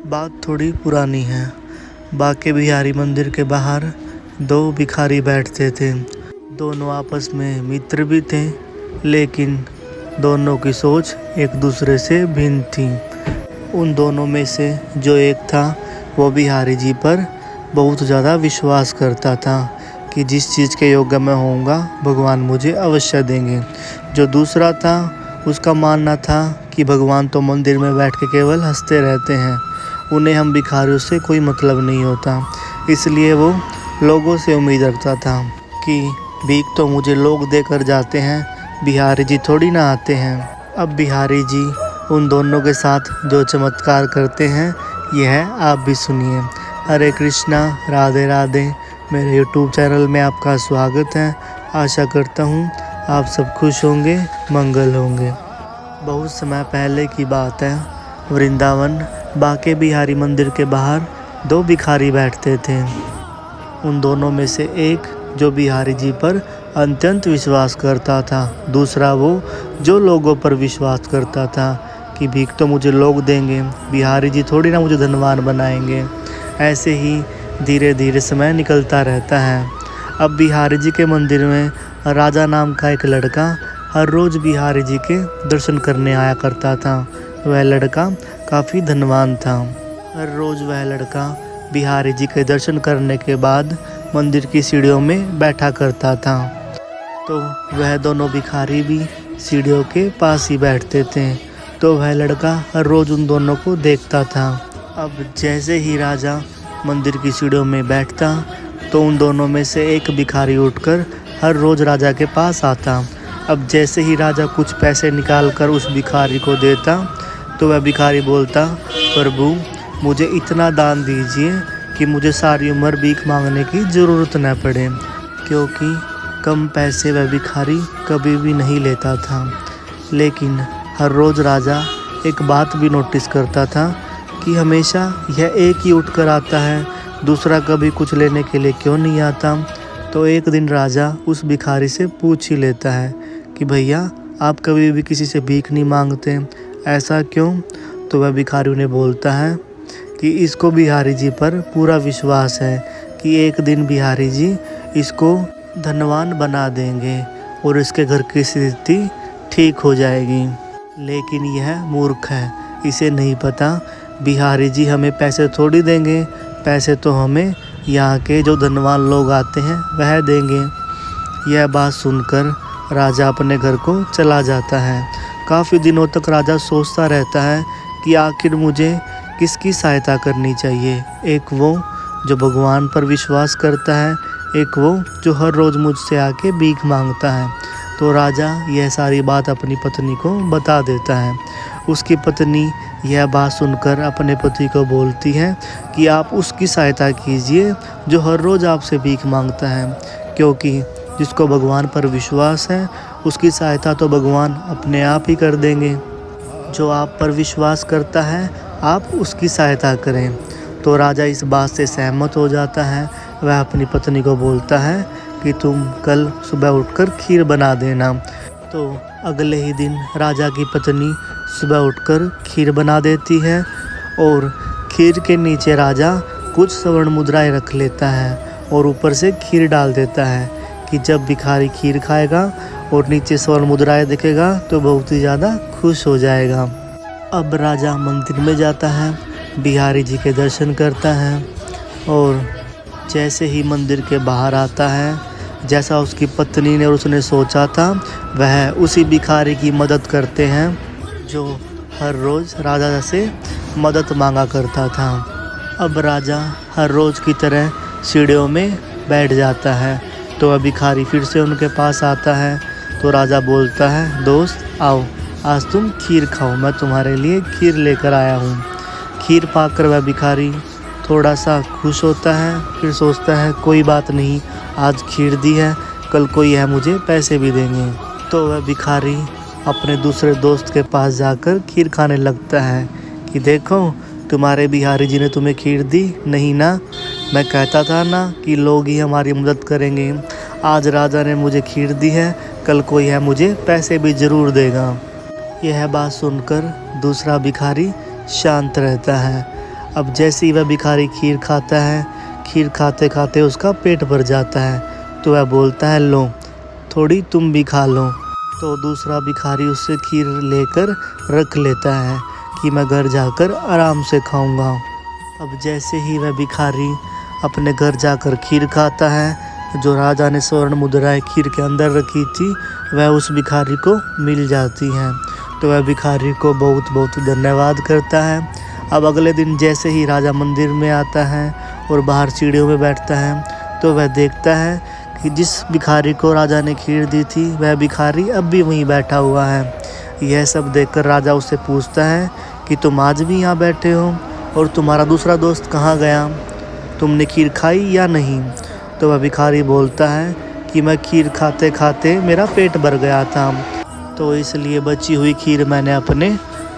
बात थोड़ी पुरानी है। बांके बिहारी मंदिर के बाहर दो भिखारी बैठते थे। दोनों आपस में मित्र भी थे, लेकिन दोनों की सोच एक दूसरे से भिन्न थी। उन दोनों में से जो एक था वो बिहारी जी पर बहुत ज़्यादा विश्वास करता था कि जिस चीज़ के योग्य मैं होऊंगा भगवान मुझे अवश्य देंगे। जो दूसरा था उसका मानना था कि भगवान तो मंदिर में बैठ के केवल हंसते रहते हैं, उन्हें हम भिखारियों से कोई मतलब नहीं होता। इसलिए वो लोगों से उम्मीद रखता था कि भीख तो मुझे लोग देकर जाते हैं, बिहारी जी थोड़ी ना आते हैं। अब बिहारी जी उन दोनों के साथ जो चमत्कार करते हैं यह आप भी सुनिए। हरे कृष्णा, राधे राधे। मेरे YouTube चैनल में आपका स्वागत है। आशा करता हूँ आप सब खुश होंगे, मंगल होंगे। बहुत समय पहले की बात है। वृंदावन बांके बिहारी मंदिर के बाहर दो भिखारी बैठते थे। उन दोनों में से एक जो बिहारी जी पर अत्यंत विश्वास करता था, दूसरा वो जो लोगों पर विश्वास करता था कि भीख तो मुझे लोग देंगे, बिहारी जी थोड़ी ना मुझे धनवान बनाएंगे। ऐसे ही धीरे धीरे समय निकलता रहता है। अब बिहारी जी के मंदिर में राजा नाम का एक लड़का हर रोज़ बिहारी जी के दर्शन करने आया करता था। वह लड़का काफ़ी धनवान था। हर रोज़ वह लड़का बिहारी जी के दर्शन करने के बाद मंदिर की सीढ़ियों में बैठा करता था। तो वह दोनों भिखारी भी सीढ़ियों के पास ही बैठते थे। तो वह लड़का हर रोज़ उन दोनों को देखता था। अब जैसे ही राजा मंदिर की सीढ़ियों में बैठता तो उन दोनों में से एक भिखारी उठकर हर रोज़ राजा के पास आता। अब जैसे ही राजा कुछ पैसे निकाल कर उस भिखारी को देता तो वह भिखारी बोलता, प्रभु मुझे इतना दान दीजिए कि मुझे सारी उम्र भीख मांगने की ज़रूरत न पड़े। क्योंकि कम पैसे वह भिखारी कभी भी नहीं लेता था। लेकिन हर रोज़ राजा एक बात भी नोटिस करता था कि हमेशा यह एक ही उठकर आता है, दूसरा कभी कुछ लेने के लिए क्यों नहीं आता। तो एक दिन राजा उस भिखारी से पूछ ही लेता है कि भैया आप कभी भी किसी से भीख नहीं मांगते, ऐसा क्यों। तो वह भिखारी उन्हें बोलता है कि इसको बिहारी जी पर पूरा विश्वास है कि एक दिन बिहारी जी इसको धनवान बना देंगे और इसके घर की स्थिति ठीक हो जाएगी। लेकिन यह मूर्ख है, इसे नहीं पता बिहारी जी हमें पैसे थोड़ी देंगे, पैसे तो हमें यहाँ के जो धनवान लोग आते हैं वह देंगे। यह बात सुनकर राजा अपने घर को चला जाता है। काफ़ी दिनों तक राजा सोचता रहता है कि आखिर मुझे किसकी सहायता करनी चाहिए। एक वो जो भगवान पर विश्वास करता है, एक वो जो हर रोज़ मुझसे आके भीख मांगता है। तो राजा यह सारी बात अपनी पत्नी को बता देता है। उसकी पत्नी यह बात सुनकर अपने पति को बोलती है कि आप उसकी सहायता कीजिए जो हर रोज़ आपसे भीख मांगता है, क्योंकि जिसको भगवान पर विश्वास है उसकी सहायता तो भगवान अपने आप ही कर देंगे। जो आप पर विश्वास करता है आप उसकी सहायता करें। तो राजा इस बात से सहमत हो जाता है। वह अपनी पत्नी को बोलता है कि तुम कल सुबह उठकर खीर बना देना। तो अगले ही दिन राजा की पत्नी सुबह उठकर खीर बना देती है और खीर के नीचे राजा कुछ स्वर्ण मुद्राएं रख लेता है और ऊपर से खीर डाल देता है कि जब भिखारी खीर खाएगा और नीचे स्वर्ण मुद्राएं दिखेगा तो बहुत ही ज़्यादा खुश हो जाएगा। अब राजा मंदिर में जाता है, बिहारी जी के दर्शन करता है और जैसे ही मंदिर के बाहर आता है, जैसा उसकी पत्नी ने और उसने सोचा था वह उसी भिखारी की मदद करते हैं जो हर रोज़ राजा से मदद मांगा करता था। अब राजा हर रोज़ की तरह सीढ़ियों में बैठ जाता है। तो वह भिखारी फिर से उनके पास आता है। तो राजा बोलता है, दोस्त आओ आज तुम खीर खाओ, मैं तुम्हारे लिए खीर लेकर आया हूँ। खीर पाकर वह भिखारी थोड़ा सा खुश होता है, फिर सोचता है कोई बात नहीं, आज खीर दी है कल को यह मुझे पैसे भी देंगे। तो वह भिखारी अपने दूसरे दोस्त के पास जाकर खीर खाने लगता है कि देखो तुम्हारे बिहारी जी ने तुम्हें खीर दी नहीं ना, मैं कहता था ना कि लोग ही हमारी मदद करेंगे। आज राजा ने मुझे खीर दी है, कल को यह मुझे पैसे भी ज़रूर देगा। यह बात सुनकर दूसरा भिखारी शांत रहता है। अब जैसे ही वह भिखारी खीर खाता है, खीर खाते खाते उसका पेट भर जाता है, तो वह बोलता है लो थोड़ी तुम भी खा लो। तो दूसरा भिखारी उससे खीर लेकर रख लेता है कि मैं घर जाकर आराम से खाऊंगा। अब जैसे ही वह भिखारी अपने घर जाकर खीर खाता है, जो राजा ने स्वर्ण मुद्राएं खीर के अंदर रखी थी वह उस भिखारी को मिल जाती हैं। तो वह भिखारी को बहुत बहुत धन्यवाद करता है। अब अगले दिन जैसे ही राजा मंदिर में आता है और बाहर सीढ़ियों में बैठता है, तो वह देखता है कि जिस भिखारी को राजा ने खीर दी थी वह भिखारी अब भी वहीं बैठा हुआ है। यह सब देखकर राजा उससे पूछता है कि तुम आज भी यहाँ बैठे हो और तुम्हारा दूसरा दोस्त कहाँ गया, तुमने खीर खाई या नहीं? तो वह भिखारी बोलता है कि मैं खीर खाते खाते मेरा पेट भर गया था, तो इसलिए बची हुई खीर मैंने अपने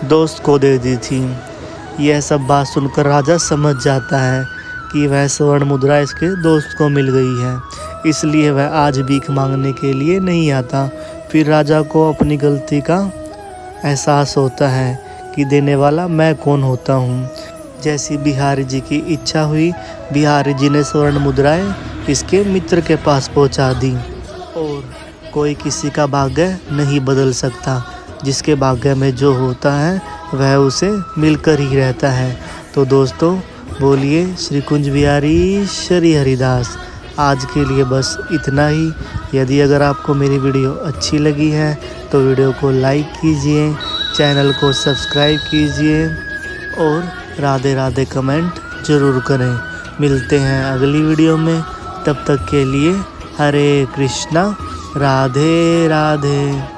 दोस्त को दे दी थी। यह सब बात सुनकर राजा समझ जाता है कि वह स्वर्ण मुद्रा इसके दोस्त को मिल गई है, इसलिए वह आज भीख मांगने के लिए नहीं आता। फिर राजा को अपनी गलती का एहसास होता है कि देने वाला मैं कौन होता हूँ। जैसी बिहारी जी की इच्छा हुई, बिहारी जी ने स्वर्ण मुद्राएं इसके मित्र के पास पहुँचा दी। और कोई किसी का भाग्य नहीं बदल सकता, जिसके भाग्य में जो होता है वह उसे मिलकर ही रहता है। तो दोस्तों बोलिए श्री कुंज बिहारी श्री हरिदास। आज के लिए बस इतना ही। यदि अगर आपको मेरी वीडियो अच्छी लगी है तो वीडियो को लाइक कीजिए, चैनल को सब्सक्राइब कीजिए और राधे राधे कमेंट ज़रूर करें। मिलते हैं अगली वीडियो में, तब तक के लिए हरे कृष्णा, राधे राधे।